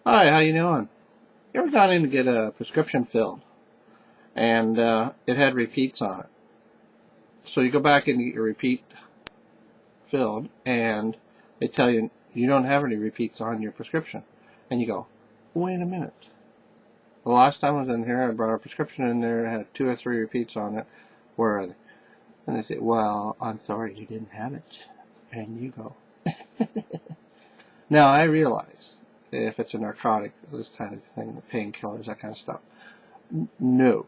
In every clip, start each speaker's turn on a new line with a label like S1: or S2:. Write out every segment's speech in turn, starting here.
S1: Hi, how you doing? You ever gone in to get a prescription filled and it had repeats on it? So you go back and get your repeat filled and they tell you you don't have any repeats on your prescription. And you go, wait a minute. The last time I was in here, I brought a prescription in there, it had 2 or 3 repeats on it. Where are they? And they say, well, I'm sorry, you didn't have it. And you go. Now, I realize if it's a narcotic, this kind of thing, the painkillers, that kind of stuff, no.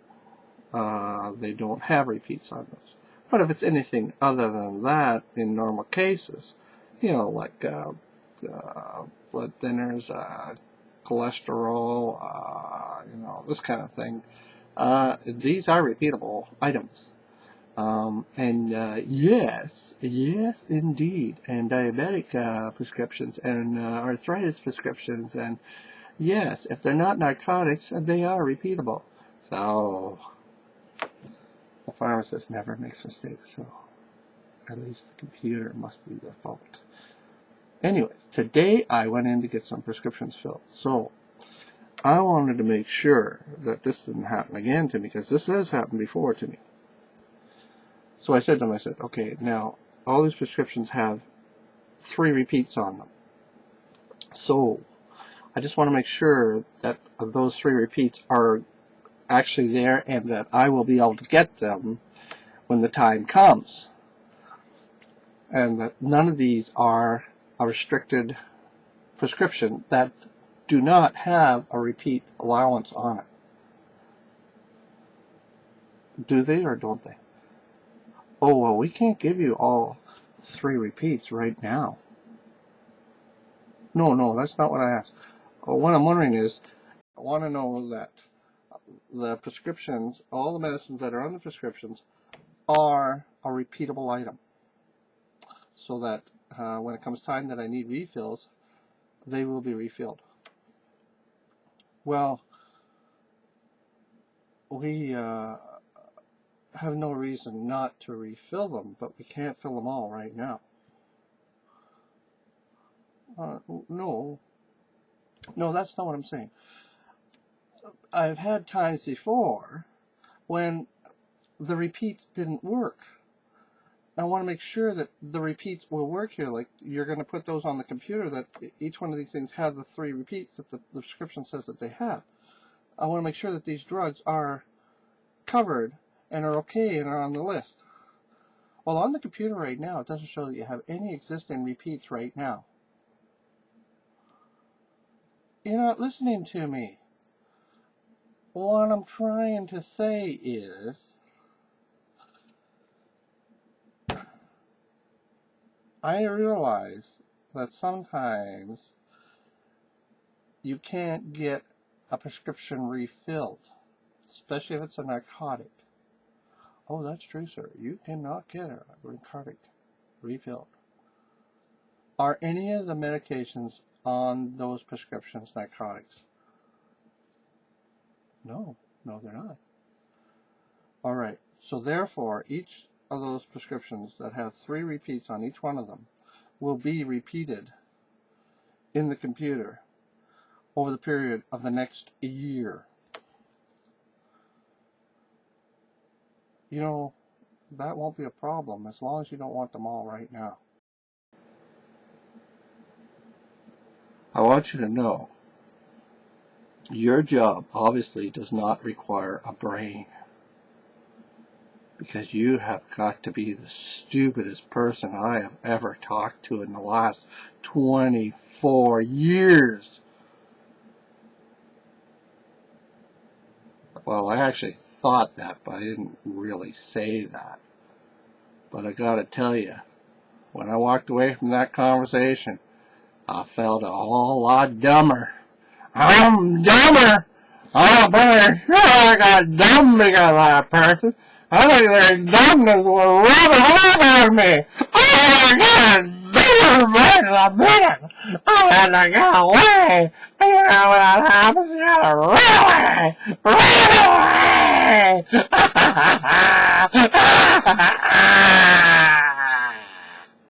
S1: They don't have repeats on those. But if it's anything other than that, in normal cases, like blood thinners, cholesterol, this kind of thing, these are repeatable items. And yes, indeed, and diabetic prescriptions and arthritis prescriptions, and yes, if they're not narcotics, they are repeatable. So the pharmacist never makes mistakes, so at least the computer must be the fault. Anyways, today I went in to get some prescriptions filled, so I wanted to make sure that this didn't happen again to me, because this has happened before to me. So I said to them, okay, now all these prescriptions have 3 repeats on them. So I just want to make sure that those 3 repeats are actually there and that I will be able to get them when the time comes. And that none of these are a restricted prescription that do not have a repeat allowance on it. Do they or don't they? Oh, well, we can't give you all 3 repeats right now. No, that's not what I asked. What I'm wondering is, I want to know that the prescriptions, all the medicines that are on the prescriptions, are a repeatable item. So that when it comes time that I need refills, they will be refilled. Well, we have no reason not to refill them, but we can't fill them all right now. No, that's not what I'm saying. I've had times before when the repeats didn't work. I want to make sure that the repeats will work here. Like, you're going to put those on the computer, that each one of these things have the 3 repeats that the prescription says that they have. I want to make sure that these drugs are covered and are okay and are on the list. Well, on the computer right now, it doesn't show that you have any existing repeats right now. You're not listening to me. What I'm trying to say is, I realize that sometimes you can't get a prescription refilled, especially if it's a narcotic. Oh, that's true, sir. You cannot get a narcotic refilled. Are any of the medications on those prescriptions narcotics? No, they're not. All right, so therefore, each of those prescriptions that have 3 repeats on each one of them will be repeated in the computer over the period of the next year. That won't be a problem as long as you don't want them all right now. I want you to know, your job obviously does not require a brain, because you have got to be the stupidest person I have ever talked to in the last 24 years. Well, I actually thought that, but I didn't really say that. But I gotta tell you, when I walked away from that conversation, I felt a whole lot dumber. I'm dumber! I'm pretty sure I got dumb because of that person. I think their dumbness will rub off on me. Oh my God! Better a minute! I had to get away! You know what happens? You gotta run away! Run away!